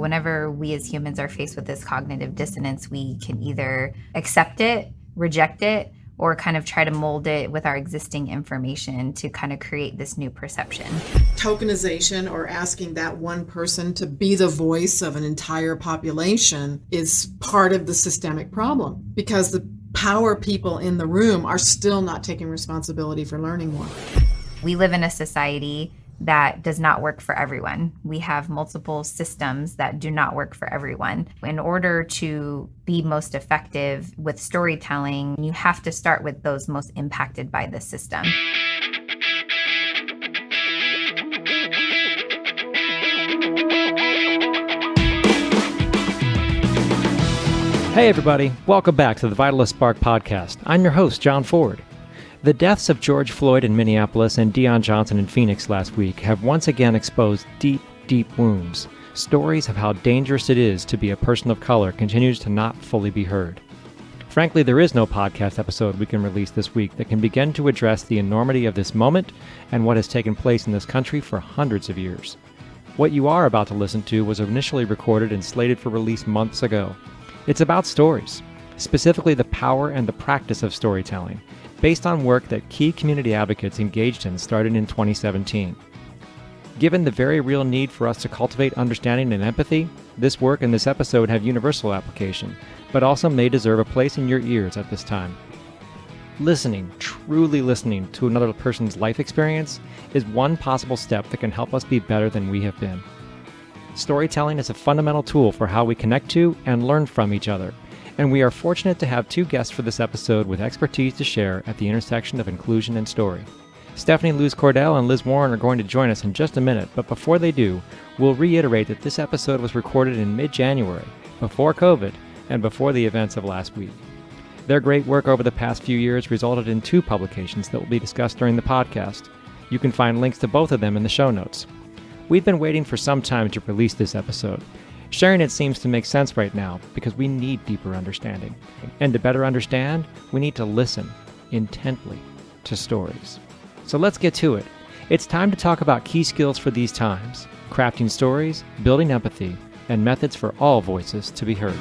Whenever we as humans are faced with this cognitive dissonance, we can either accept it, reject it, or kind of try to mold it with our existing information to kind of create this new perception. Tokenization, or asking that one person to be the voice of an entire population, is part of the systemic problem, because the power people in the room are still not taking responsibility for learning more. We live in a society that does not work for everyone. We have multiple systems that do not work for everyone. In order to be most effective with storytelling, you have to start with those most impacted by the system. Hey everybody, welcome back to the Vitalyst Spark podcast. I'm your host, John Ford. The deaths of George Floyd in Minneapolis and Deion Johnson in Phoenix last week have once again exposed deep, deep wounds. Stories of how dangerous it is to be a person of color continues to not fully be heard. Frankly, there is no podcast episode we can release this week that can begin to address the enormity of this moment and what has taken place in this country for hundreds of years. What you are about to listen to was initially recorded and slated for release months ago. It's about stories, specifically the power and the practice of storytelling, based on work that key community advocates engaged in started in 2017. Given the very real need for us to cultivate understanding and empathy, this work and this episode have universal application, but also may deserve a place in your ears at this time. Listening, truly listening to another person's life experience is one possible step that can help us be better than we have been. Storytelling is a fundamental tool for how we connect to and learn from each other, and we are fortunate to have two guests for this episode with expertise to share at the intersection of inclusion and story. Stephanie Luz Cordel and Liz Warren are going to join us in just a minute, but before they do, we'll reiterate that this episode was recorded in mid-January, before COVID, and before the events of last week. Their great work over the past few years resulted in two publications that will be discussed during the podcast. You can find links to both of them in the show notes. We've been waiting for some time to release this episode. Sharing it seems to make sense right now because we need deeper understanding. And to better understand, we need to listen intently to stories. So let's get to it. It's time to talk about key skills for these times: crafting stories, building empathy, and methods for all voices to be heard.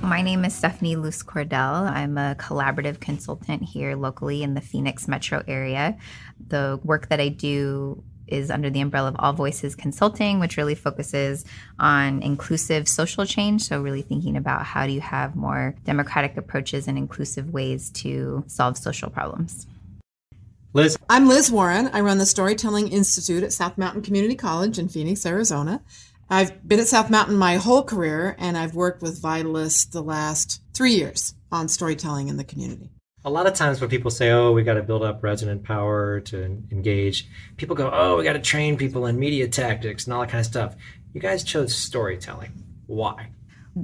My name is Stephanie Luz Cordel. I'm a collaborative consultant here locally in the Phoenix metro area. The work that I do is under the umbrella of All Voices Consulting, which really focuses on inclusive social change. So really thinking about how do you have more democratic approaches and inclusive ways to solve social problems. Liz? I'm Liz Warren. I run the Storytelling Institute at South Mountain Community College in Phoenix, Arizona. I've been at South Mountain my whole career, and I've worked with Vitalyst the last 3 years on storytelling in the community. A lot of times when people say, oh, we got to build up resident power to engage, people go, oh, we got to train people in media tactics and all that kind of stuff. You guys chose storytelling. Why?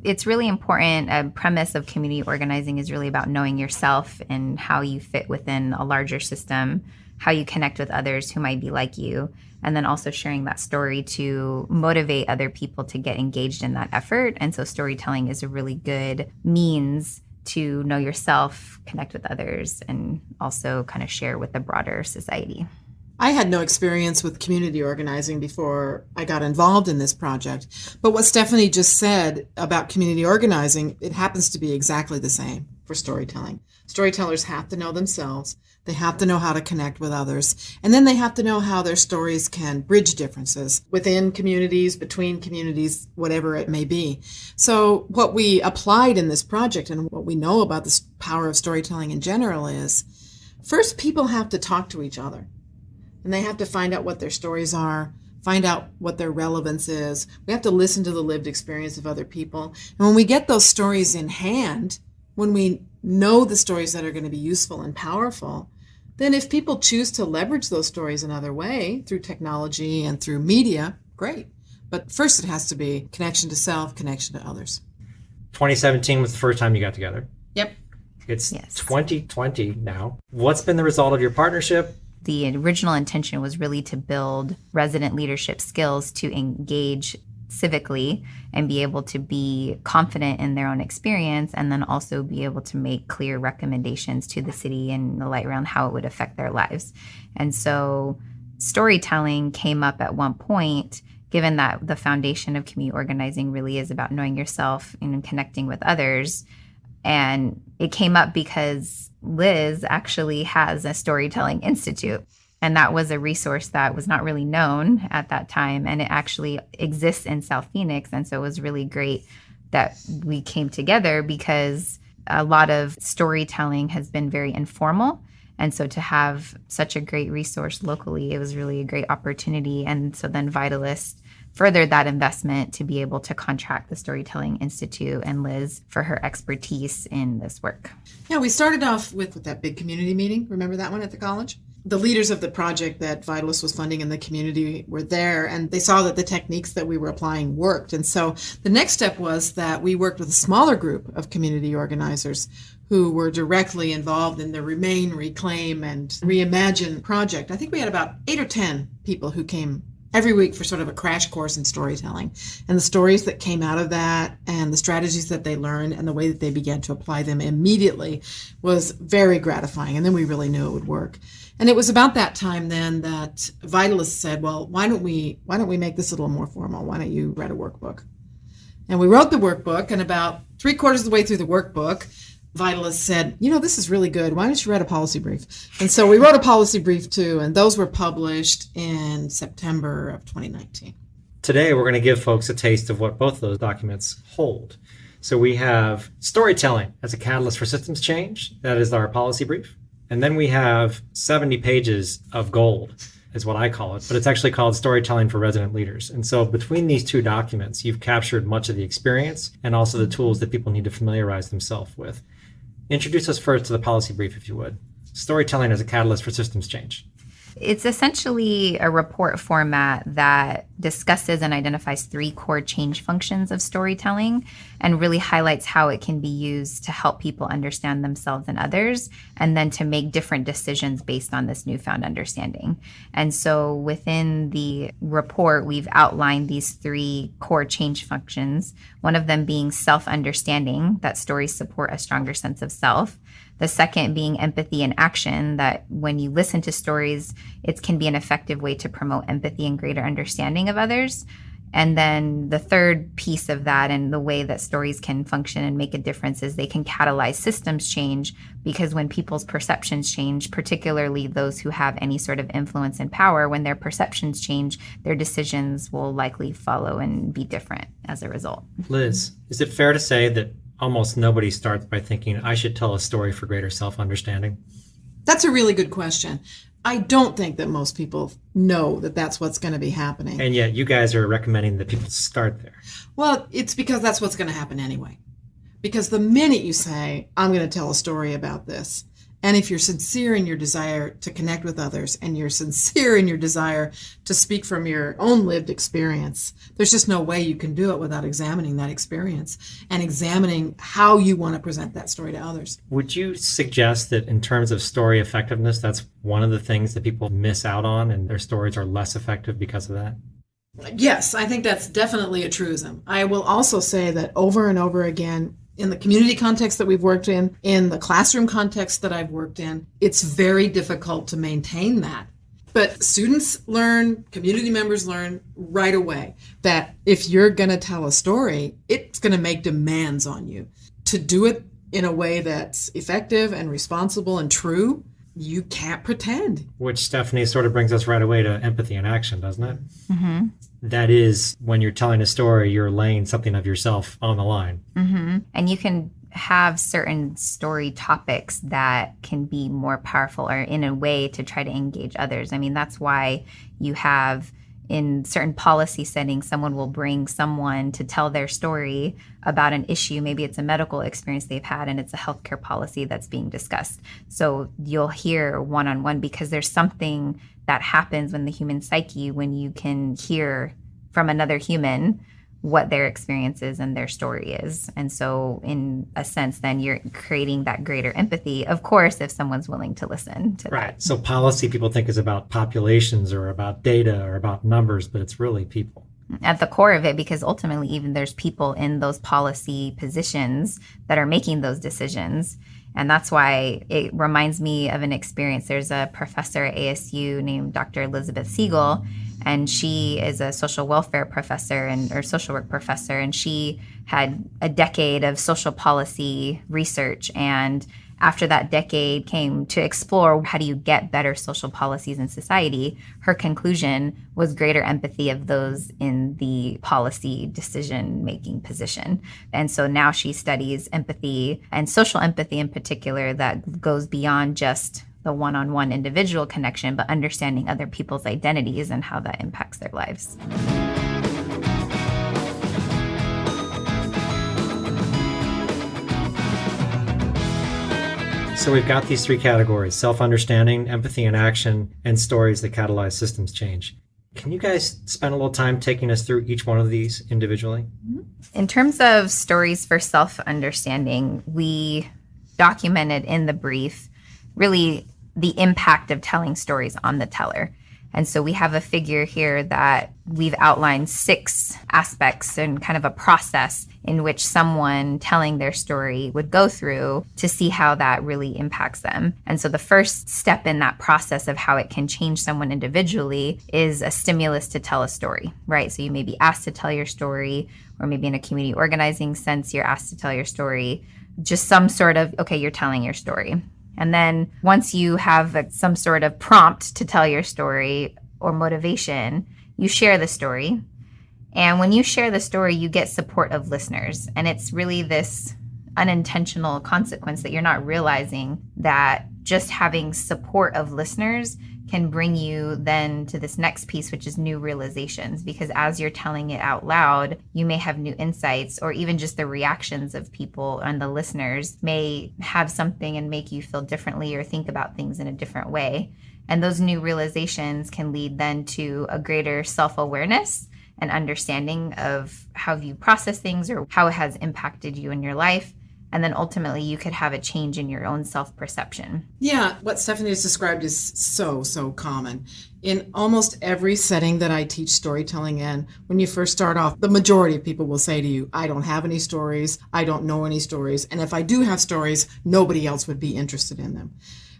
It's really important. A premise of community organizing is really about knowing yourself and how you fit within a larger system, how you connect with others who might be like you, and then also sharing that story to motivate other people to get engaged in that effort. And so storytelling is a really good means to know yourself, connect with others, and also kind of share with the broader society. I had no experience with community organizing before I got involved in this project. But what Stephanie just said about community organizing, it happens to be exactly the same for storytelling. Storytellers have to know themselves. They have to know how to connect with others. And then they have to know how their stories can bridge differences within communities, between communities, whatever it may be. So what we applied in this project and what we know about the power of storytelling in general is, first, people have to talk to each other. And they have to find out what their stories are, find out what their relevance is. We have to listen to the lived experience of other people. And when we get those stories in hand, when we know the stories that are going to be useful and powerful, then if people choose to leverage those stories another way through technology and through media, great. But first it has to be connection to self, connection to others. 2017 was the first time you got together. Yep. It's Yes. 2020 now. What's been the result of your partnership? The original intention was really to build resident leadership skills to engage civically and be able to be confident in their own experience, and then also be able to make clear recommendations to the city and the light around how it would affect their lives. And so storytelling came up at one point, given that the foundation of community organizing really is about knowing yourself and connecting with others. And it came up because Liz actually has a storytelling institute. And that was a resource that was not really known at that time. And it actually exists in South Phoenix. And so it was really great that we came together, because a lot of storytelling has been very informal. And so to have such a great resource locally, it was really a great opportunity. And so then Vitalyst furthered that investment to be able to contract the Storytelling Institute and Liz for her expertise in this work. Yeah, we started off with that big community meeting. Remember that one at the college? The leaders of the project that Vitalyst was funding in the community were there, and they saw that the techniques that we were applying worked. And so the next step was that we worked with a smaller group of community organizers who were directly involved in the Remain, Reclaim, and Reimagine project. I think we had about 8 or 10 people who came every week for sort of a crash course in storytelling. And the stories that came out of that and the strategies that they learned and the way that they began to apply them immediately was very gratifying. And then we really knew it would work. And it was about that time then that Vitalyst said, well, why don't we make this a little more formal? Why don't you write a workbook? And we wrote the workbook, and about 3/4 of the way through the workbook, Vitalyst said, this is really good. Why don't you write a policy brief? And so we wrote a policy brief too, and those were published in September of 2019. Today, we're going to give folks a taste of what both of those documents hold. So we have storytelling as a catalyst for systems change. That is our policy brief. And then we have 70 pages of gold, is what I call it, but it's actually called Storytelling for Resident Leaders. And so between these two documents, you've captured much of the experience and also the tools that people need to familiarize themselves with. Introduce us first to the policy brief, if you would. Storytelling as a catalyst for systems change. It's essentially a report format that discusses and identifies 3 core change functions of storytelling and really highlights how it can be used to help people understand themselves and others, and then to make different decisions based on this newfound understanding. And so within the report, we've outlined these 3 core change functions, one of them being self-understanding, that stories support a stronger sense of self. The second being empathy and action, that when you listen to stories, it can be an effective way to promote empathy and greater understanding of others. And then the third piece of that, and the way that stories can function and make a difference, is they can catalyze systems change, because when people's perceptions change, particularly those who have any sort of influence and power, when their perceptions change, their decisions will likely follow and be different as a result. Liz, is it fair to say that almost nobody starts by thinking, I should tell a story for greater self-understanding? That's a really good question. I don't think that most people know that that's what's going to be happening. And yet you guys are recommending that people start there. Well, it's because that's what's going to happen anyway. Because the minute you say, I'm going to tell a story about this, and if you're sincere in your desire to connect with others, and you're sincere in your desire to speak from your own lived experience, there's just no way you can do it without examining that experience and examining how you want to present that story to others. Would you suggest that in terms of story effectiveness, that's one of the things that people miss out on, and their stories are less effective because of that? Yes, I think that's definitely a truism. I will also say that over and over again, in the community context that we've worked in the classroom context that I've worked in, it's very difficult to maintain that. But students learn, community members learn right away that if you're going to tell a story, it's going to make demands on you. To do it in a way that's effective and responsible and true, you can't pretend. Which, Stephanie, sort of brings us right away to empathy in action, doesn't it? Mm-hmm. That is, when you're telling a story, you're laying something of yourself on the line. Mm-hmm. And you can have certain story topics that can be more powerful, or in a way to try to engage others. I mean, that's why you have, in certain policy settings, someone will bring someone to tell their story about an issue. Maybe it's a medical experience they've had, and it's a healthcare policy that's being discussed. So you'll hear one-on-one, because there's something that happens when the human psyche, when you can hear from another human what their experience is and their story is. And so in a sense, then you're creating that greater empathy, of course, if someone's willing to listen to Right. that. So policy people think is about populations or about data or about numbers, but it's really people. at the core of it, because ultimately even there's people in those policy positions that are making those decisions. And that's why it reminds me of an experience. There's a professor at ASU named Dr. Elizabeth Siegel, and she is a social welfare professor or social work professor, and she had a decade of social policy research. And after that decade came to explore how do you get better social policies in society, her conclusion was greater empathy of those in the policy decision-making position. And so now she studies empathy, and social empathy in particular, that goes beyond just the one-on-one individual connection, but understanding other people's identities and how that impacts their lives. So we've got these three categories: self-understanding, empathy and action, and stories that catalyze systems change. Can you guys spend a little time taking us through each one of these individually? In terms of stories for self-understanding, we documented in the brief really the impact of telling stories on the teller. And so we have a figure here that we've outlined 6 aspects and kind of a process in which someone telling their story would go through to see how that really impacts them. And so the first step in that process of how it can change someone individually is a stimulus to tell a story, right? So you may be asked to tell your story, or maybe in a community organizing sense, you're asked to tell your story, just some sort of, okay, you're telling your story. And then once you have some sort of prompt to tell your story or motivation, you share the story. And when you share the story, you get support of listeners. And it's really this unintentional consequence that you're not realizing, that just having support of listeners can bring you then to this next piece, which is new realizations. Because as you're telling it out loud, you may have new insights, or even just the reactions of people and the listeners may have something and make you feel differently or think about things in a different way. And those new realizations can lead then to a greater self-awareness and understanding of how you process things or how it has impacted you in your life. And then ultimately you could have a change in your own self-perception. Yeah, what Stephanie has described is so common. In almost every setting that I teach storytelling in, when you first start off, the majority of people will say to you, I don't have any stories, I don't know any stories, and if I do have stories, nobody else would be interested in them.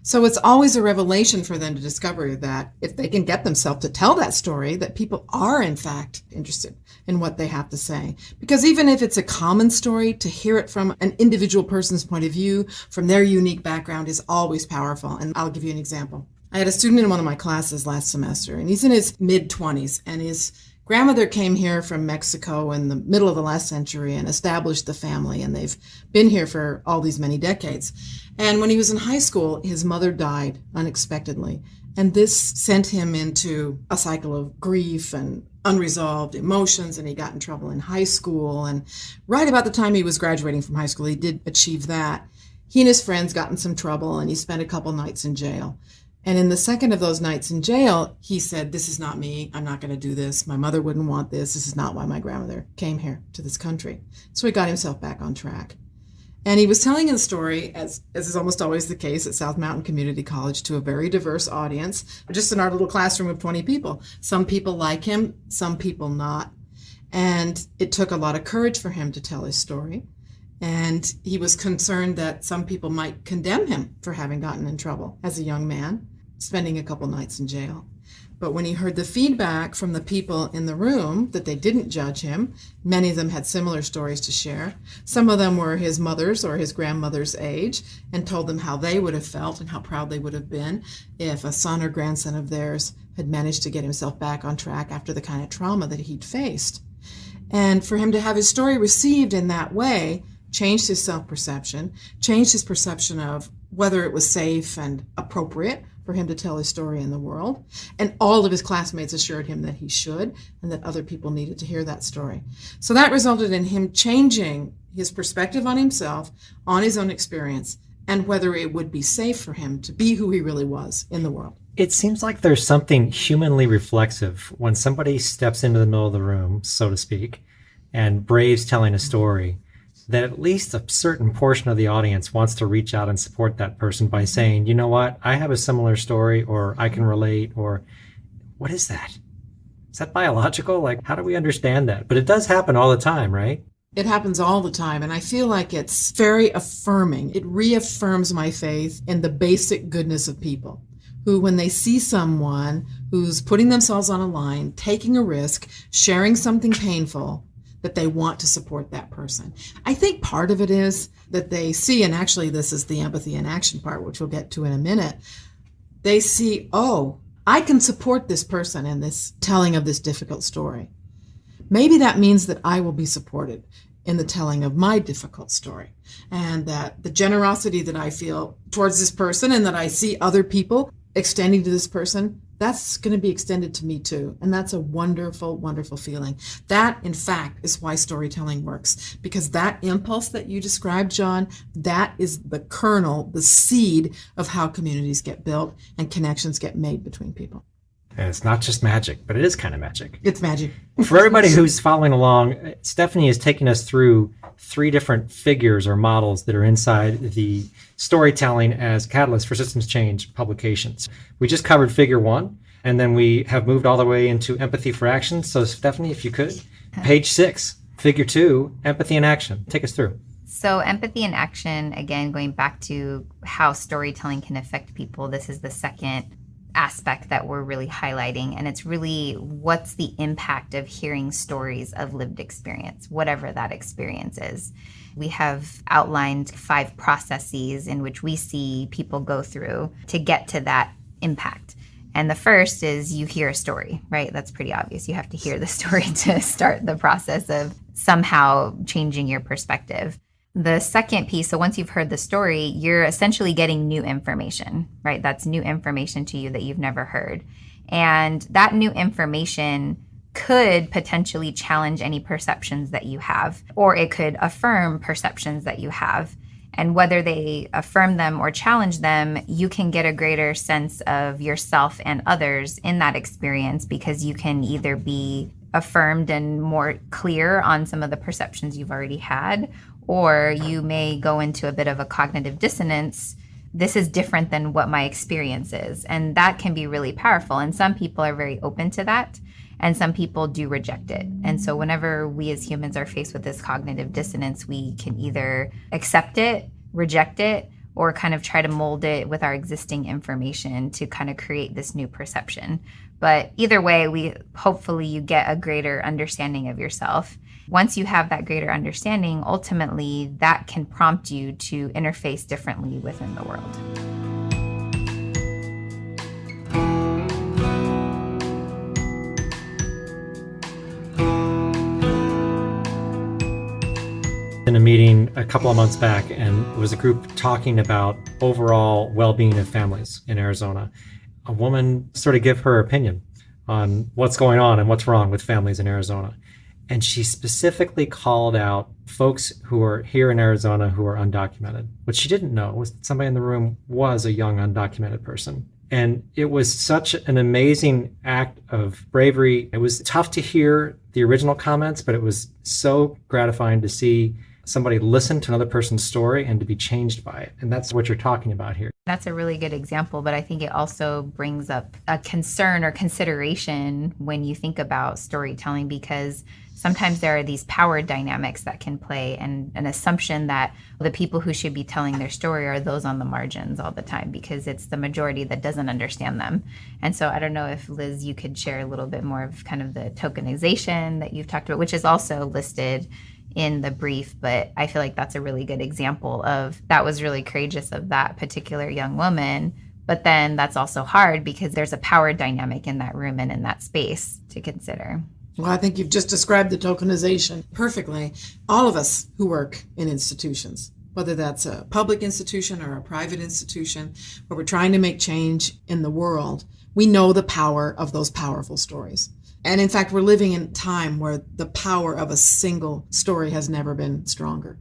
So it's always a revelation for them to discover that if they can get themselves to tell that story, that people are in fact interested in what they have to say. Because even if it's a common story, to hear it from an individual person's point of view, from their unique background, is always powerful. And I'll give you an example. I had a student in one of my classes last semester, and he's in his mid-20s, and his grandmother came here from Mexico in the middle of the last century and established the family, and they've been here for all these many decades. And when he was in high school, his mother died unexpectedly, and this sent him into a cycle of grief and unresolved emotions, and he got in trouble in high school. And right about the time he was graduating from high school, he did achieve that. He and his friends got in some trouble, and he spent a couple nights in jail. And in the second of those nights in jail, he said, this is not me. I'm not going to do this. My mother wouldn't want this. This is not why my grandmother came here to this country. So he got himself back on track. And he was telling a story, as is almost always the case at South Mountain Community College, to a very diverse audience, just in our little classroom of 20 people. Some people like him, some people not. And it took a lot of courage for him to tell his story. And he was concerned that some people might condemn him for having gotten in trouble as a young man, spending a couple nights in jail. But when he heard the feedback from the people in the room that they didn't judge him, many of them had similar stories to share. Some of them were his mother's or his grandmother's age, and told them how they would have felt and how proud they would have been if a son or grandson of theirs had managed to get himself back on track after the kind of trauma that he'd faced. And for him to have his story received in that way changed his self-perception, changed his perception of whether it was safe and appropriate for him to tell his story in the world. And all of his classmates assured him that he should, and that other people needed to hear that story. So that resulted in him changing his perspective on himself, on his own experience, and whether it would be safe for him to be who he really was in the world. It seems like there's something humanly reflexive when somebody steps into the middle of the room, so to speak, and braves telling a story, that at least a certain portion of the audience wants to reach out and support that person by saying, you know what, I have a similar story, or I can relate, or what is that? Is that biological? Like, how do we understand that? But it does happen all the time, right? It happens all the time, and I feel like it's very affirming. It reaffirms my faith in the basic goodness of people who, when they see someone who's putting themselves on a line, taking a risk, sharing something painful, that they want to support that person. I think part of it is that they see, and actually this is the empathy in action part, which we'll get to in a minute, they see, oh, I can support this person in this telling of this difficult story. Maybe that means that I will be supported in the telling of my difficult story, and that the generosity that I feel towards this person and that I see other people extending to this person, that's going to be extended to me too. And that's a wonderful, wonderful feeling. That, in fact, is why storytelling works, because that impulse that you described, John, that is the kernel, the seed of how communities get built and connections get made between people. And it's not just magic, but it is kind of magic. It's magic. For everybody who's following along, Stephanie is taking us through 3 different figures or models that are inside the storytelling as catalyst for systems change publications. We just covered figure 1, and then we have moved all the way into empathy for action. So Stephanie, if you could, page 6, figure 2, empathy in action. Take us through. So empathy in action, again, going back to how storytelling can affect people, this is the second aspect that we're really highlighting, and it's really what's the impact of hearing stories of lived experience, whatever that experience is. We have outlined 5 processes in which we see people go through to get to that impact. And the first is you hear a story, right? That's pretty obvious. You have to hear the story to start the process of somehow changing your perspective. The second piece, so once you've heard the story, you're essentially getting new information, right? That's new information to you that you've never heard. And that new information could potentially challenge any perceptions that you have, or it could affirm perceptions that you have. And whether they affirm them or challenge them, you can get a greater sense of yourself and others in that experience, because you can either be affirmed and more clear on some of the perceptions you've already had, or you may go into a bit of a cognitive dissonance. This is different than what my experience is. And that can be really powerful. And some people are very open to that, and some people do reject it. And so whenever we as humans are faced with this cognitive dissonance, we can either accept it, reject it, or kind of try to mold it with our existing information to kind of create this new perception. But either way, hopefully you get a greater understanding of yourself. Once you have that greater understanding, ultimately that can prompt you to interface differently within the world. In a meeting a couple of months back, and it was a group talking about overall well-being of families in Arizona. A woman sort of gave her opinion on what's going on and what's wrong with families in Arizona. And she specifically called out folks who are here in Arizona who are undocumented. What she didn't know was that somebody in the room was a young undocumented person. And it was such an amazing act of bravery. It was tough to hear the original comments, but it was so gratifying to see somebody listen to another person's story and to be changed by it. And that's what you're talking about here. That's a really good example, but I think it also brings up a concern or consideration when you think about storytelling, because sometimes there are these power dynamics that can play, and an assumption that the people who should be telling their story are those on the margins all the time, because it's the majority that doesn't understand them. And so I don't know if, Liz, you could share a little bit more of kind of the tokenization that you've talked about, which is also listed in the brief, but I feel like that's a really good example of that was really courageous of that particular young woman. But then that's also hard because there's a power dynamic in that room and in that space to consider. Well, I think you've just described the tokenization perfectly. All of us who work in institutions, whether that's a public institution or a private institution, where we're trying to make change in the world, we know the power of those powerful stories. And in fact, we're living in a time where the power of a single story has never been stronger.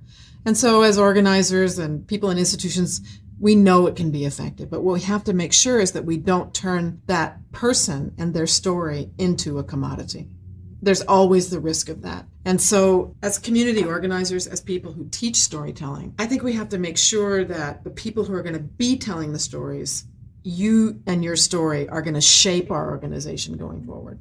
And so as organizers and people in institutions, we know it can be effective. But what we have to make sure is that we don't turn that person and their story into a commodity. There's always the risk of that. And so as community organizers, as people who teach storytelling, I think we have to make sure that the people who are going to be telling the stories, you and your story are going to shape our organization going forward.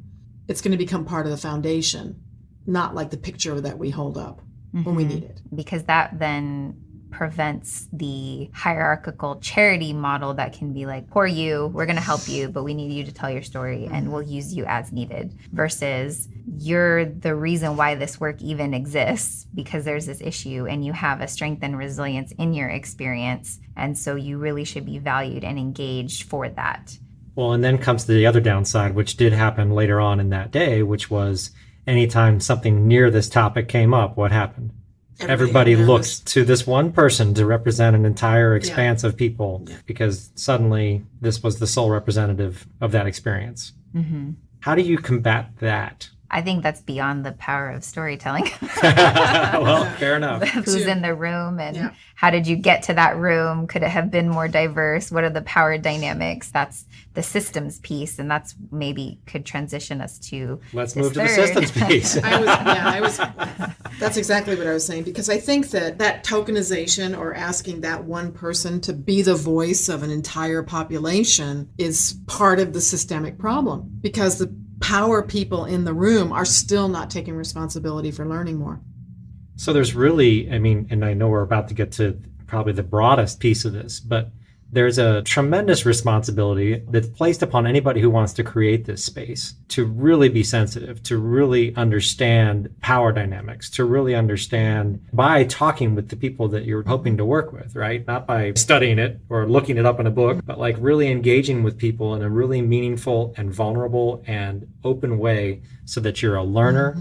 it's going to become part of the foundation, not like the picture that we hold up when we need it. Because that then prevents the hierarchical charity model that can be like, poor you, we're going to help you, but we need you to tell your story and we'll use you as needed, versus you're the reason why this work even exists, because there's this issue and you have a strength and resilience in your experience. And so you really should be valued and engaged for that. Well, and then comes the other downside, which did happen later on in that day, which was anytime something near this topic came up, what happened? Everybody looked to this one person to represent an entire expanse of people, because suddenly this was the sole representative of that experience. How do you combat that? I think that's beyond the power of storytelling. Well, fair enough. Who's in the room and how did you get to that room? Could it have been more diverse? What are the power dynamics? That's the systems piece, and that's maybe could transition us to Let's move to the systems piece. That's exactly what I was saying, because I think that tokenization, or asking that one person to be the voice of an entire population, is part of the systemic problem, because the power people in the room are still not taking responsibility for learning more. So there's really, and I know we're about to get to probably the broadest piece of this, but there's a tremendous responsibility that's placed upon anybody who wants to create this space to really be sensitive, to really understand power dynamics, to really understand by talking with the people that you're hoping to work with, right? Not by studying it or looking it up in a book, but like really engaging with people in a really meaningful and vulnerable and open way, so that you're a learner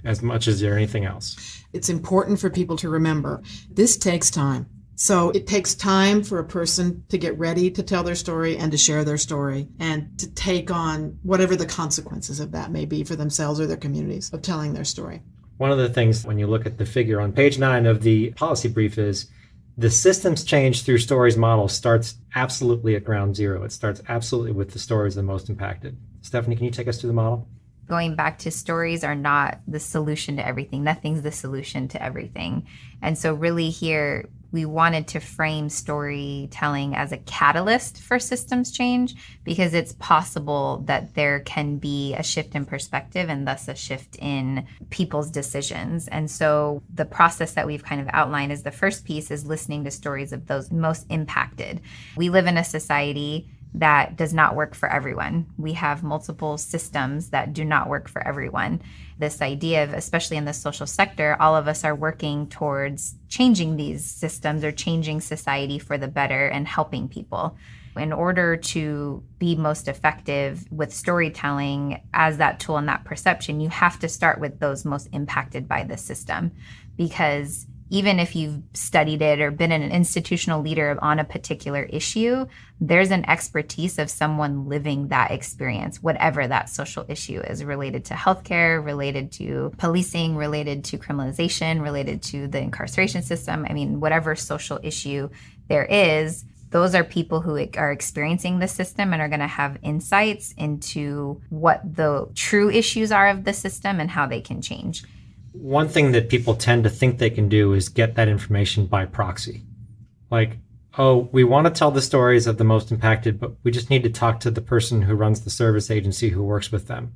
as much as you're anything else. It's important for people to remember this takes time. So it takes time for a person to get ready to tell their story and to share their story and to take on whatever the consequences of that may be for themselves or their communities of telling their story. One of the things when you look at the figure on page 9 of the policy brief is the systems change through stories model starts absolutely at ground zero. It starts absolutely with the stories the most impacted. Stephanie, can you take us through the model? Going back to, stories are not the solution to everything. Nothing's the solution to everything. And so really here, we wanted to frame storytelling as a catalyst for systems change, because it's possible that there can be a shift in perspective and thus a shift in people's decisions. And so the process that we've kind of outlined is the first piece is listening to stories of those most impacted. We live in a society that does not work for everyone. We have multiple systems that do not work for everyone. This idea of, especially in the social sector, all of us are working towards changing these systems or changing society for the better and helping people. In order to be most effective with storytelling as that tool and that perception, you have to start with those most impacted by the system, because even if you've studied it or been an institutional leader on a particular issue, there's an expertise of someone living that experience, whatever that social issue is, related to healthcare, related to policing, related to criminalization, related to the incarceration system. Whatever social issue there is, those are people who are experiencing the system and are going to have insights into what the true issues are of the system and how they can change. One thing that people tend to think they can do is get that information by proxy. Like, oh, we want to tell the stories of the most impacted, but we just need to talk to the person who runs the service agency who works with them.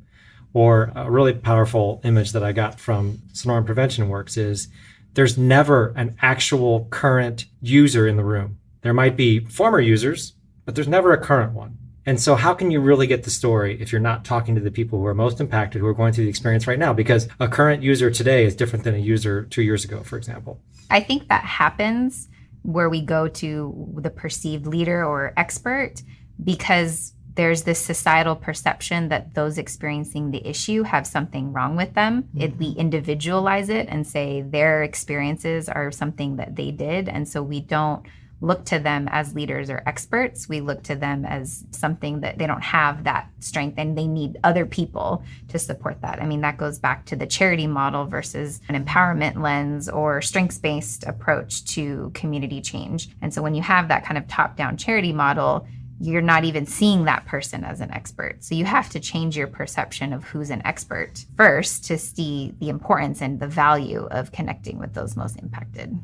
Or a really powerful image that I got from Sonoran Prevention Works is there's never an actual current user in the room. There might be former users, but there's never a current one. And so how can you really get the story if you're not talking to the people who are most impacted, who are going through the experience right now? Because a current user today is different than a user 2 years ago, for example. I think that happens where we go to the perceived leader or expert, because there's this societal perception that those experiencing the issue have something wrong with them. We individualize it and say their experiences are something that they did. And so we don't look to them as leaders or experts. We look to them as something that they don't have that strength and they need other people to support that. That goes back to the charity model versus an empowerment lens or strengths-based approach to community change. And so when you have that kind of top-down charity model, you're not even seeing that person as an expert. So you have to change your perception of who's an expert first to see the importance and the value of connecting with those most impacted.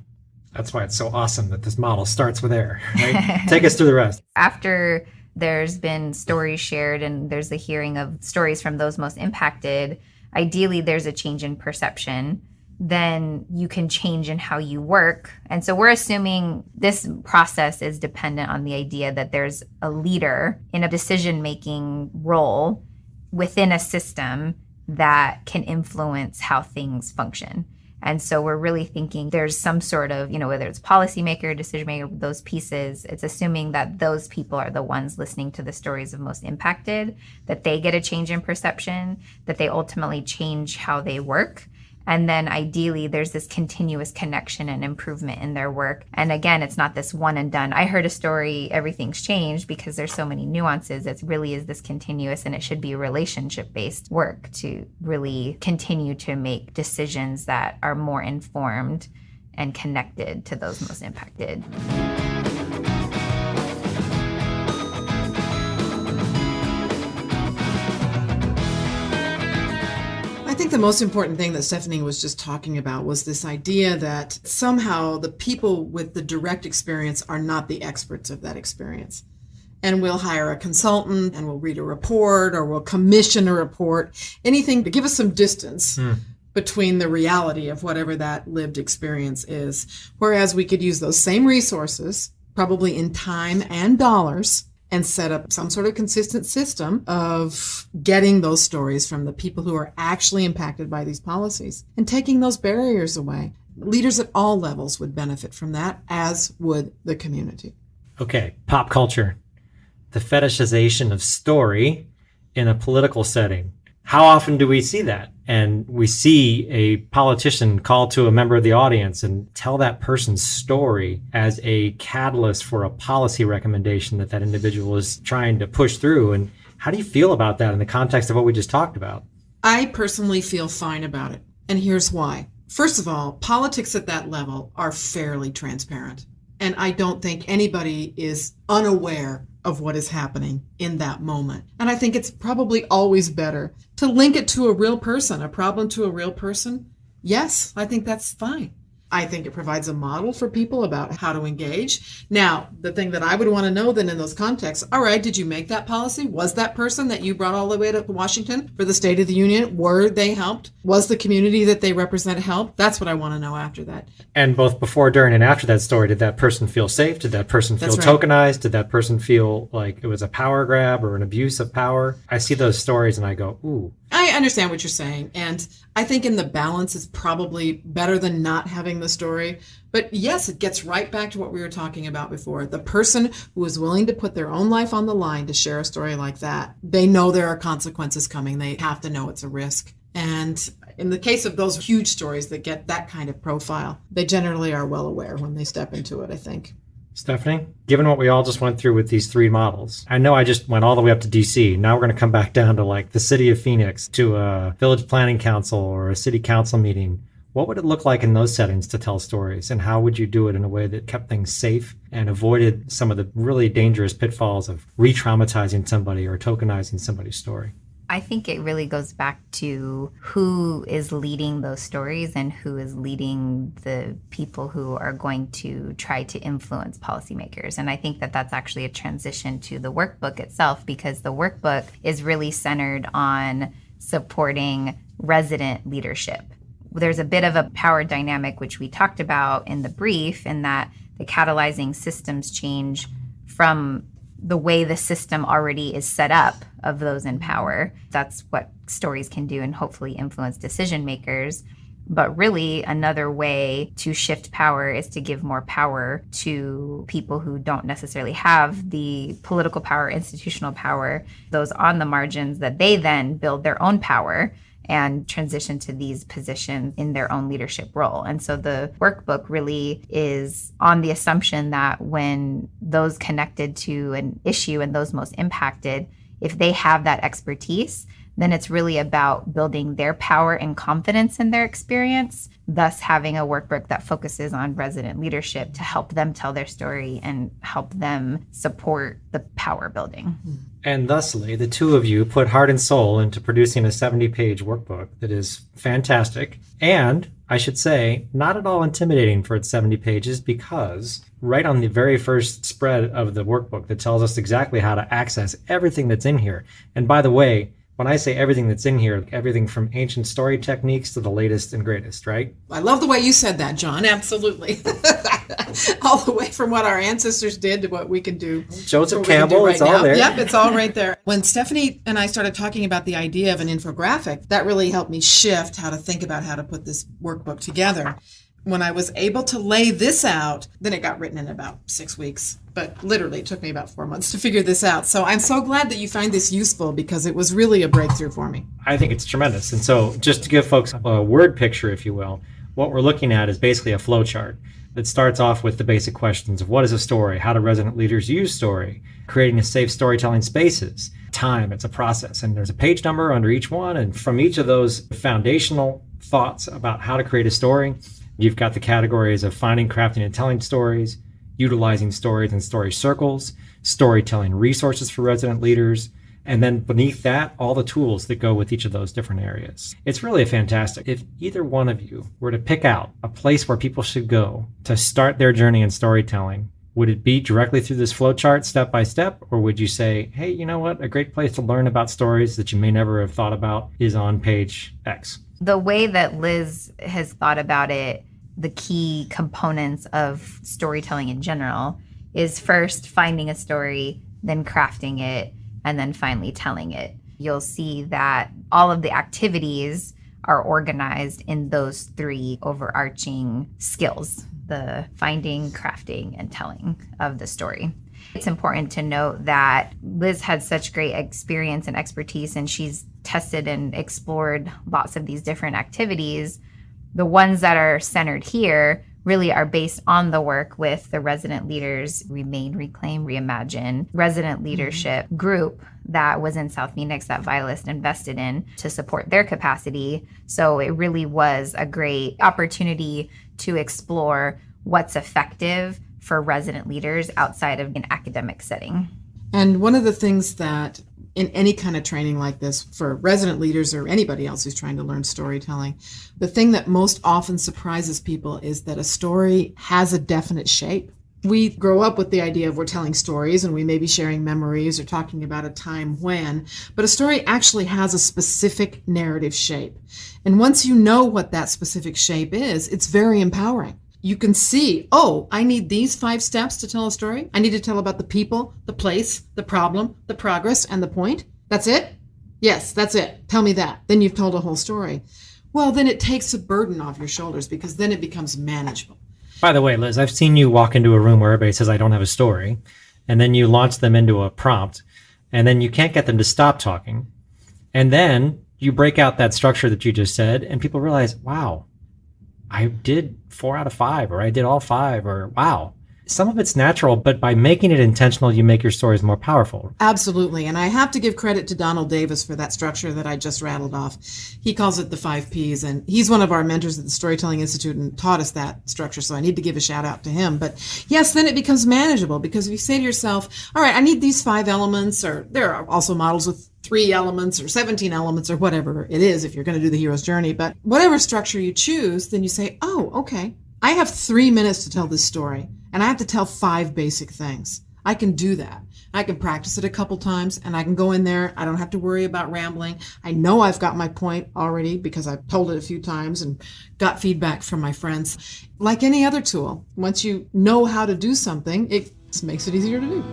That's why it's so awesome that this model starts with air, right? Take us through the rest. After There's been stories shared, and there's a hearing of stories from those most impacted. Ideally, there's a change in perception. Then you can change in how you work. And so we're assuming this process is dependent on the idea that there's a leader in a decision-making role within a system that can influence how things function. And so we're really thinking there's some sort of, whether it's policymaker, decision maker, those pieces, it's assuming that those people are the ones listening to the stories of most impacted, that they get a change in perception, that they ultimately change how they work. And then ideally, there's this continuous connection and improvement in their work. And again, it's not this one and done. I heard a story, everything's changed, because there's so many nuances. It really is this continuous, and it should be relationship-based work to really continue to make decisions that are more informed and connected to those most impacted. I think the most important thing that Stephanie was just talking about was this idea that somehow the people with the direct experience are not the experts of that experience. And we'll hire a consultant, and we'll read a report, or we'll commission a report, anything to give us some distance between the reality of whatever that lived experience is. Whereas we could use those same resources, probably in time and dollars, and set up some sort of consistent system of getting those stories from the people who are actually impacted by these policies and taking those barriers away. Leaders at all levels would benefit from that, as would the community. Okay, pop culture. The fetishization of story in a political setting. How often do we see that? And we see a politician call to a member of the audience and tell that person's story as a catalyst for a policy recommendation that that individual is trying to push through. And how do you feel about that in the context of what we just talked about? I personally feel fine about it. And here's why. First of all, politics at that level are fairly transparent. And I don't think anybody is unaware of what is happening in that moment. And I think it's probably always better to link it to a real person, a problem to a real person. Yes, I think that's fine. I think it provides a model for people about how to engage. Now, the thing that I would want to know then in those contexts, all right, did you make that policy? Was that person that you brought all the way to Washington for the State of the Union, were they helped? Was the community that they represent helped? That's what I want to know after that. And both before, during, and after that story, did that person feel safe? Did that person feel That's right. tokenized? Did that person feel like it was a power grab or an abuse of power? I see those stories and I go, ooh. I understand what you're saying. And I think in the balance, it's probably better than not having the story. But yes, it gets right back to what we were talking about before. The person who is willing to put their own life on the line to share a story like that, they know there are consequences coming. They have to know it's a risk. And in the case of those huge stories that get that kind of profile, they generally are well aware when they step into it, I think. Stephanie, given what we all just went through with these three models, I know I just went all the way up to DC. Now we're going to come back down to like the city of Phoenix, to a village planning council or a city council meeting. What would it look like in those settings to tell stories? And how would you do it in a way that kept things safe and avoided some of the really dangerous pitfalls of re-traumatizing somebody or tokenizing somebody's story? I think it really goes back to who is leading those stories and who is leading the people who are going to try to influence policymakers. And I think that that's actually a transition to the workbook itself, because the workbook is really centered on supporting resident leadership. There's a bit of a power dynamic, which we talked about in the brief, in that the catalyzing systems change from the way the system already is set up of those in power. That's what stories can do and hopefully influence decision makers. But really, another way to shift power is to give more power to people who don't necessarily have the political power, institutional power, those on the margins, that they then build their own power and transition to these positions in their own leadership role. And so the workbook really is on the assumption that when those connected to an issue and those most impacted, if they have that expertise, then it's really about building their power and confidence in their experience, thus having a workbook that focuses on resident leadership to help them tell their story and help them support the power building. And thusly, the two of you put heart and soul into producing a 70-page workbook that is fantastic. And I should say, not at all intimidating for its 70 pages, because right on the very first spread of the workbook that tells us exactly how to access everything that's in here. And by the way, when I say everything that's in here, everything from ancient story techniques to the latest and greatest, right? I love the way you said that, John. Absolutely. All the way from what our ancestors did to what we can do. Joseph Campbell, it's all there. Yep, it's all right there. When Stephanie and I started talking about the idea of an infographic, that really helped me shift how to think about how to put this workbook together. When I was able to lay this out, then it got written in about 6 weeks. But literally, it took me about 4 months to figure this out. So I'm so glad that you find this useful, because it was really a breakthrough for me. I think it's tremendous. And so just to give folks a word picture, if you will, what we're looking at is basically a flowchart that starts off with the basic questions of what is a story, how do resident leaders use story, creating a safe storytelling spaces, time, it's a process, and there's a page number under each one. And from each of those foundational thoughts about how to create a story, you've got the categories of finding, crafting, and telling stories, utilizing stories and story circles, storytelling resources for resident leaders, and then beneath that, all the tools that go with each of those different areas. It's really fantastic. If either one of you were to pick out a place where people should go to start their journey in storytelling, would it be directly through this flowchart step by step? Or would you say, hey, you know what? A great place to learn about stories that you may never have thought about is on page X. The way that Liz has thought about it, the key components of storytelling in general is first finding a story, then crafting it, and then finally telling it. You'll see that all of the activities are organized in those three overarching skills: the finding, crafting, and telling of the story. It's important to note that Liz had such great experience and expertise, and she's tested and explored lots of these different activities. The ones that are centered here really are based on the work with the Resident Leaders Remain, Reclaim, Reimagine resident leadership group that was in South Phoenix that Vitalyst invested in to support their capacity. So it really was a great opportunity to explore what's effective for resident leaders outside of an academic setting. And one of the things that in any kind of training like this for resident leaders or anybody else who's trying to learn storytelling, the thing that most often surprises people is that a story has a definite shape. We grow up with the idea of we're telling stories and we may be sharing memories or talking about a time when, but a story actually has a specific narrative shape. And once you know what that specific shape is, it's very empowering. You can see, oh, I need these 5 steps to tell a story. I need to tell about the people, the place, the problem, the progress, and the point. That's it? Yes, that's it. Tell me that. Then you've told a whole story. Well, then it takes a burden off your shoulders, because then it becomes manageable. By the way, Liz, I've seen you walk into a room where everybody says, I don't have a story, and then you launch them into a prompt, and then you can't get them to stop talking. And then you break out that structure that you just said, and people realize, wow, I did 4 out of 5, or I did all 5, or wow. Some of it's natural, but by making it intentional, you make your stories more powerful. Absolutely. And I have to give credit to Donald Davis for that structure that I just rattled off. He calls it the 5 Ps, and he's one of our mentors at the Storytelling Institute and taught us that structure. So I need to give a shout out to him. But yes, then it becomes manageable, because if you say to yourself, all right, I need these 5 elements, or there are also models with 3 elements or 17 elements or whatever it is if you're going to do the hero's journey. But whatever structure you choose, then you say, oh, okay, I have 3 minutes to tell this story, and I have to tell 5 basic things. I can do that. I can practice it a couple times, and I can go in there. I don't have to worry about rambling. I know I've got my point already because I've told it a few times and got feedback from my friends. Like any other tool, once you know how to do something, it just makes it easier to do.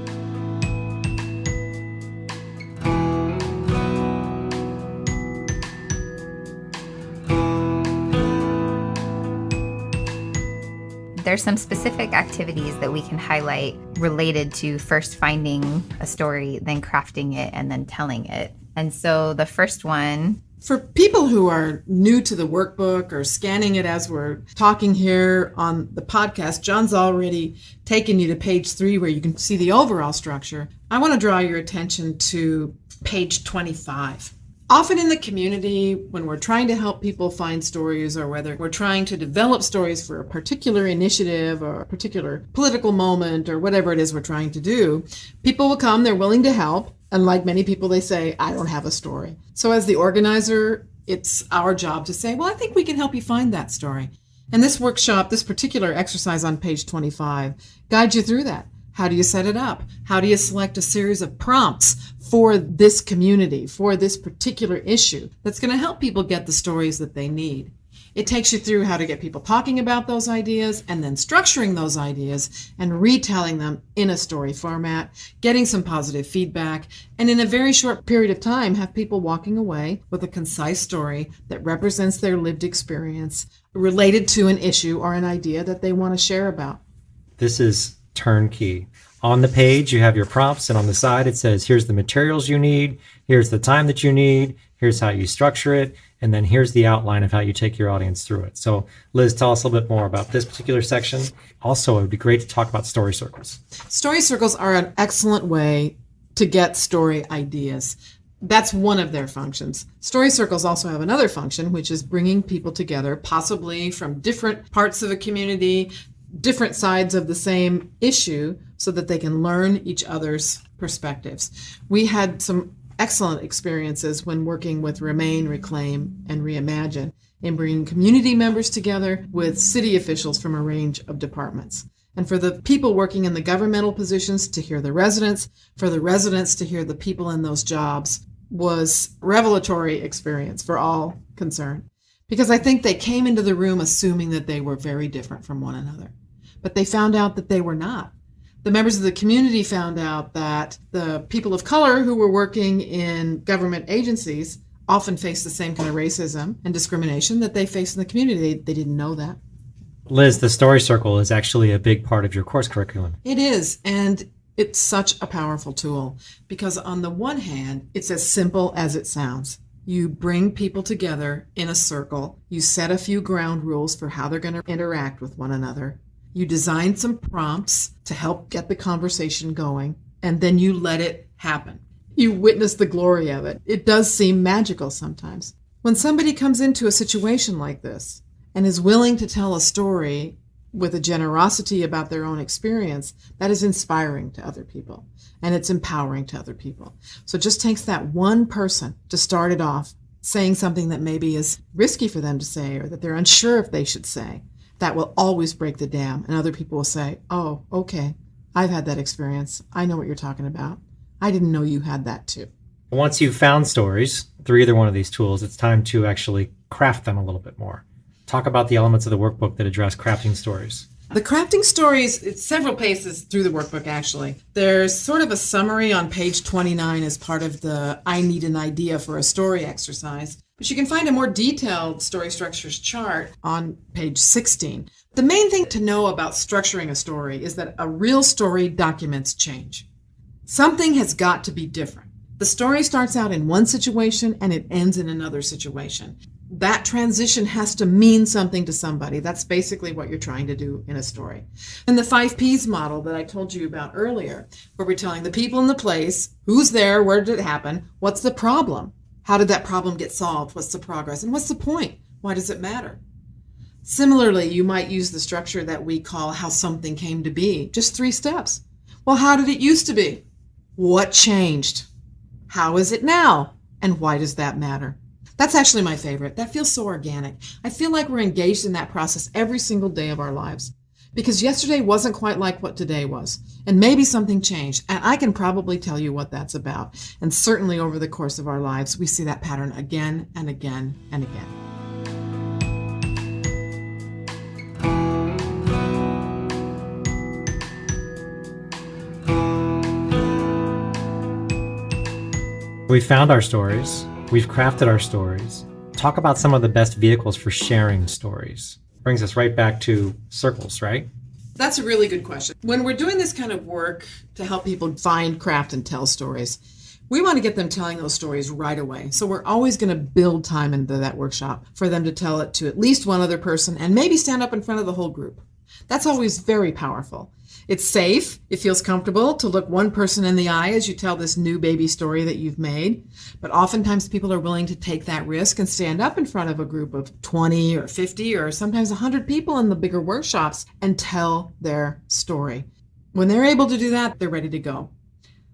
There's some specific activities that we can highlight related to first finding a story, then crafting it, and then telling it. And so the first one, for people who are new to the workbook or scanning it as we're talking here on the podcast, John's already taken you to page 3 where you can see the overall structure. I want to draw your attention to page 25. Often in the community, when we're trying to help people find stories, or whether we're trying to develop stories for a particular initiative or a particular political moment or whatever it is we're trying to do, people will come, they're willing to help. And like many people, they say, I don't have a story. So as the organizer, it's our job to say, well, I think we can help you find that story. And this workshop, this particular exercise on page 25, guides you through that. How do you set it up? How do you select a series of prompts for this community, for this particular issue that's going to help people get the stories that they need? It takes you through how to get people talking about those ideas and then structuring those ideas and retelling them in a story format, getting some positive feedback, and in a very short period of time have people walking away with a concise story that represents their lived experience related to an issue or an idea that they want to share about. This is turnkey. On the page, you have your prompts, and on the side, it says, here's the materials you need, here's the time that you need, here's how you structure it, and then here's the outline of how you take your audience through it. So, Liz, tell us a little bit more about this particular section. Also, it would be great to talk about story circles. Story circles are an excellent way to get story ideas. That's one of their functions. Story circles also have another function, which is bringing people together, possibly from different parts of a community, different sides of the same issue, so that they can learn each other's perspectives. We had some excellent experiences when working with Remain, Reclaim, and Reimagine in bringing community members together with city officials from a range of departments. And for the people working in the governmental positions to hear the residents, for the residents to hear the people in those jobs, was a revelatory experience for all concerned. Because I think they came into the room assuming that they were very different from one another. But they found out that they were not. The members of the community found out that the people of color who were working in government agencies often faced the same kind of racism and discrimination that they face in the community. They didn't know that. Liz, the story circle is actually a big part of your course curriculum. It is, and it's such a powerful tool because on the one hand, it's as simple as it sounds. You bring people together in a circle. You set a few ground rules for how they're going to interact with one another. You design some prompts to help get the conversation going, and then you let it happen. You witness the glory of it. It does seem magical sometimes. When somebody comes into a situation like this and is willing to tell a story with a generosity about their own experience, that is inspiring to other people, and it's empowering to other people. So it just takes that one person to start it off, saying something that maybe is risky for them to say or that they're unsure if they should say. That will always break the dam, and other people will say, oh, okay, I've had that experience. I know what you're talking about. I didn't know you had that too. Once you've found stories through either one of these tools, it's time to actually craft them a little bit more. Talk about the elements of the workbook that address crafting stories. The crafting stories, it's several pages through the workbook, actually. There's sort of a summary on page 29 as part of the I need an idea for a story exercise. But you can find a more detailed story structures chart on page 16. The main thing to know about structuring a story is that a real story documents change. Something has got to be different. The story starts out in one situation and it ends in another situation. That transition has to mean something to somebody. That's basically what you're trying to do in a story. And the 5 Ps model that I told you about earlier, where we're telling the people in the place, who's there, where did it happen, what's the problem? How did that problem get solved? What's the progress? And what's the point? Why does it matter? Similarly, you might use the structure that we call how something came to be. Just 3 steps. Well, how did it used to be? What changed? How is it now? And why does that matter? That's actually my favorite. That feels so organic. I feel like we're engaged in that process every single day of our lives. Because yesterday wasn't quite like what today was. And maybe something changed. And I can probably tell you what that's about. And certainly over the course of our lives, we see that pattern again and again and again. We've found our stories. We've crafted our stories. Talk about some of the best vehicles for sharing stories. Brings us right back to circles, right? That's a really good question. When we're doing this kind of work to help people find, craft, and tell stories, we want to get them telling those stories right away. So we're always going to build time into that workshop for them to tell it to at least one other person and maybe stand up in front of the whole group. That's always very powerful. It's safe. It feels comfortable to look one person in the eye as you tell this new baby story that you've made. But oftentimes people are willing to take that risk and stand up in front of a group of 20 or 50 or sometimes 100 people in the bigger workshops and tell their story. When they're able to do that, they're ready to go.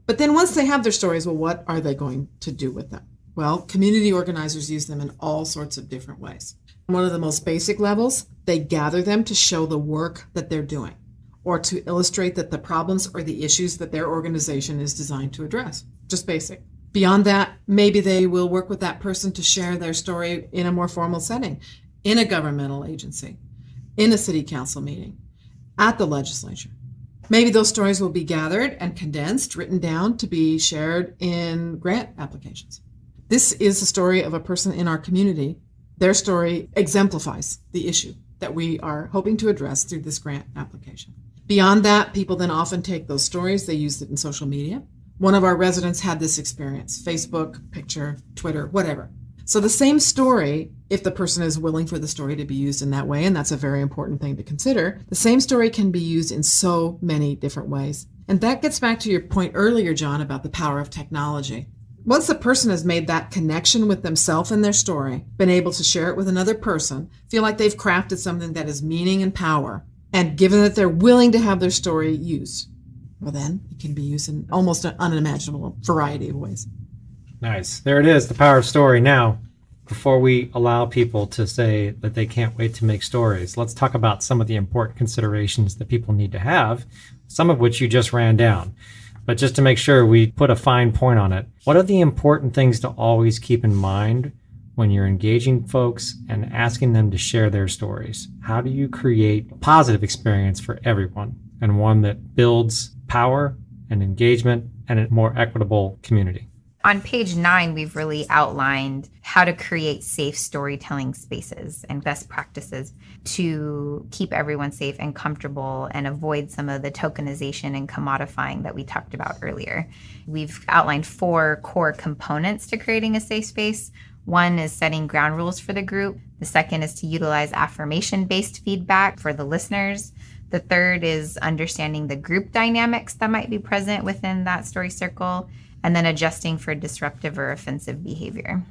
But then once they have their stories, well, what are they going to do with them? Well, community organizers use them in all sorts of different ways. One of the most basic levels, they gather them to show the work that they're doing, or to illustrate that the problems or the issues that their organization is designed to address. Just basic. Beyond that, maybe they will work with that person to share their story in a more formal setting, in a governmental agency, in a city council meeting, at the legislature. Maybe those stories will be gathered and condensed, written down to be shared in grant applications. This is the story of a person in our community. Their story exemplifies the issue that we are hoping to address through this grant application. Beyond that, people then often take those stories, they use it in social media. One of our residents had this experience, Facebook, picture, Twitter, whatever. So the same story, if the person is willing for the story to be used in that way, and that's a very important thing to consider, the same story can be used in so many different ways. And that gets back to your point earlier, John, about the power of technology. Once the person has made that connection with themselves and their story, been able to share it with another person, feel like they've crafted something that has meaning and power, and given that they're willing to have their story used, well then it can be used in almost an unimaginable variety of ways. Nice. There it is, the power of story. Now, before we allow people to say that they can't wait to make stories, let's talk about some of the important considerations that people need to have, some of which you just ran down. But just to make sure we put a fine point on it, what are the important things to always keep in mind when you're engaging folks and asking them to share their stories? How do you create a positive experience for everyone and one that builds power and engagement and a more equitable community? On page 9, we've really outlined how to create safe storytelling spaces and best practices to keep everyone safe and comfortable and avoid some of the tokenization and commodifying that we talked about earlier. We've outlined 4 core components to creating a safe space. One is setting ground rules for the group. The second is to utilize affirmation-based feedback for the listeners. The third is understanding the group dynamics that might be present within that story circle, and then adjusting for disruptive or offensive behavior.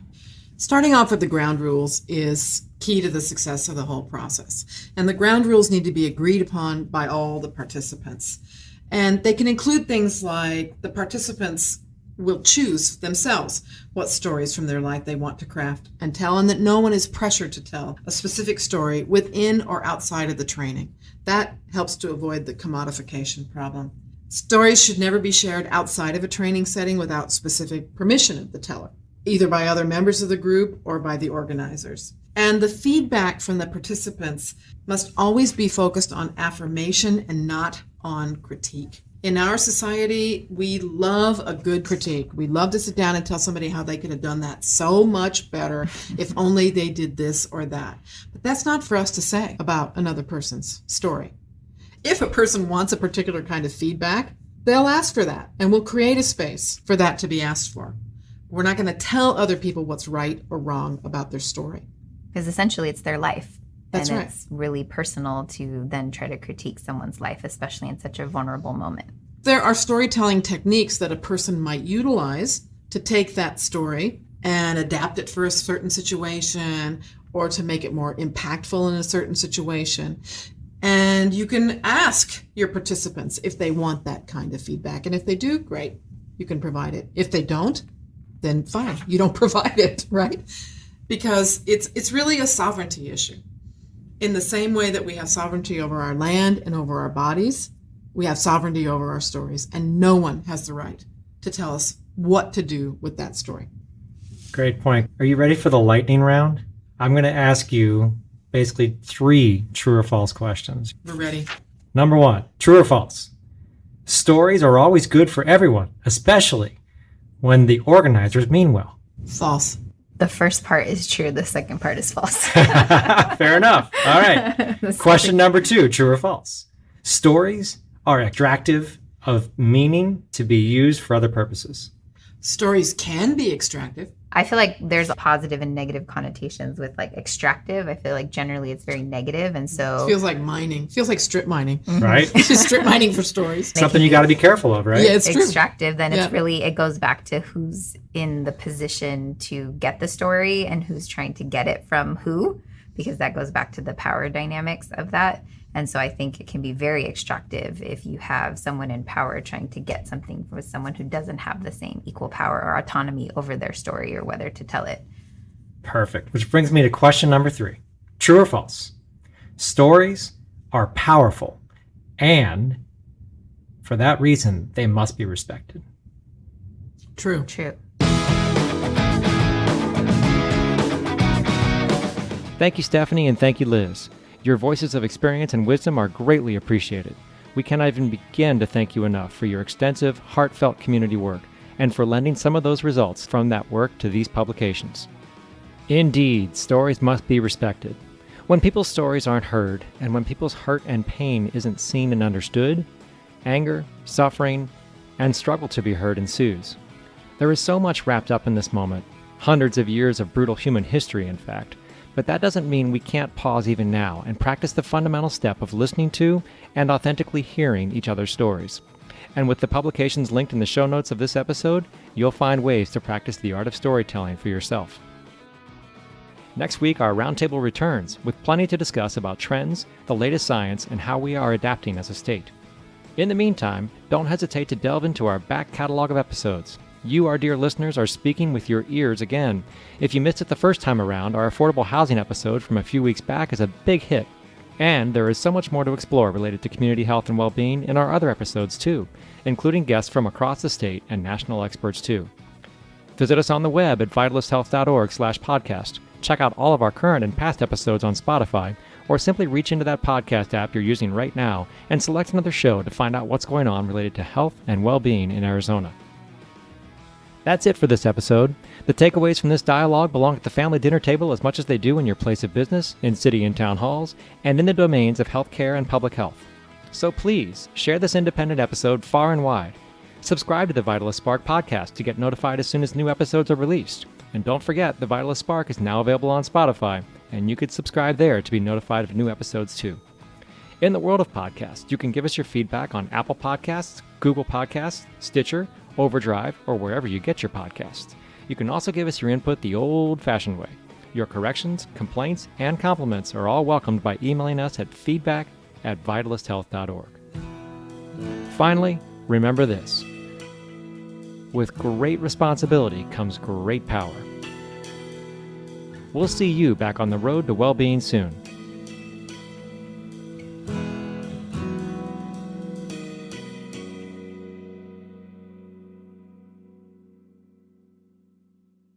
Starting off with the ground rules is key to the success of the whole process. And the ground rules need to be agreed upon by all the participants. And they can include things like the participants will choose themselves what stories from their life they want to craft and tell, and that no one is pressured to tell a specific story within or outside of the training. That helps to avoid the commodification problem. Stories should never be shared outside of a training setting without specific permission of the teller, either by other members of the group or by the organizers. And the feedback from the participants must always be focused on affirmation and not on critique. In our society, we love a good critique. We love to sit down and tell somebody how they could have done that so much better if only they did this or that. But that's not for us to say about another person's story. If a person wants a particular kind of feedback, they'll ask for that, and we'll create a space for that to be asked for. We're not going to tell other people what's right or wrong about their story. Because essentially it's their life. That's and right. It's really personal to then try to critique someone's life, especially in such a vulnerable moment. There are storytelling techniques that a person might utilize to take that story and adapt it for a certain situation or to make it more impactful in a certain situation. And you can ask your participants if they want that kind of feedback. And if they do, great, you can provide it. If they don't, then fine, you don't provide it, right? Because it's really a sovereignty issue. In the same way that we have sovereignty over our land and over our bodies, we have sovereignty over our stories, and no one has the right to tell us what to do with that story. Great point. Are you ready for the lightning round? I'm going to ask you basically 3 true or false questions. We're ready. Number 1, true or false? Stories are always good for everyone, especially when the organizers mean well. False. The first part is true. The second part is false. Fair enough. All right. Question number 2, true or false? Stories are extractive of meaning to be used for other purposes. Stories can be extractive. I feel like there's positive and negative connotations with like extractive. I feel like generally it's very negative, and so It feels like mining. Feels like strip mining. Right? It's just strip mining for stories. Something you got to be careful of, right? Yeah, it's true. extractive, then Yeah. it's really, it goes back to who's in the position to get the story and who's trying to get it from who, because that goes back to the power dynamics of that. And so I think it can be very extractive if you have someone in power trying to get something from someone who doesn't have the same equal power or autonomy over their story or whether to tell it. Perfect. Which brings me to question number 3. True or false? Stories are powerful, and for that reason, they must be respected. True. True. Thank you, Stephanie, and thank you, Liz. Your voices of experience and wisdom are greatly appreciated. We cannot even begin to thank you enough for your extensive, heartfelt community work and for lending some of those results from that work to these publications. Indeed, stories must be respected. When people's stories aren't heard, and when people's hurt and pain isn't seen and understood, anger, suffering, and struggle to be heard ensues. There is so much wrapped up in this moment, hundreds of years of brutal human history, in fact, but that doesn't mean we can't pause even now and practice the fundamental step of listening to and authentically hearing each other's stories. And with the publications linked in the show notes of this episode, you'll find ways to practice the art of storytelling for yourself. Next week, our roundtable returns with plenty to discuss about trends, the latest science, and how we are adapting as a state. In the meantime, don't hesitate to delve into our back catalog of episodes. You, our dear listeners, are speaking with your ears again. If you missed it the first time around, our affordable housing episode from a few weeks back is a big hit. And there is so much more to explore related to community health and well-being in our other episodes too, including guests from across the state and national experts too. Visit us on the web at vitalisthealth.org/podcast. Check out all of our current and past episodes on Spotify, or simply reach into that podcast app you're using right now and select another show to find out what's going on related to health and well-being in Arizona. That's it for this episode. The takeaways from this dialogue belong at the family dinner table as much as they do in your place of business, in city and town halls, and in the domains of healthcare and public health. So please, share this independent episode far and wide. Subscribe to the Vitalyst Spark podcast to get notified as soon as new episodes are released. And don't forget, the Vitalyst Spark is now available on Spotify, and you could subscribe there to be notified of new episodes too. In the world of podcasts, you can give us your feedback on Apple Podcasts, Google Podcasts, Stitcher, Overdrive, or wherever you get your podcasts. You can also give us your input the old-fashioned way. Your corrections, complaints, and compliments are all welcomed by emailing us at feedback@vitalisthealth.org. Finally, remember this. With great responsibility comes great power. We'll see you back on the road to well-being soon.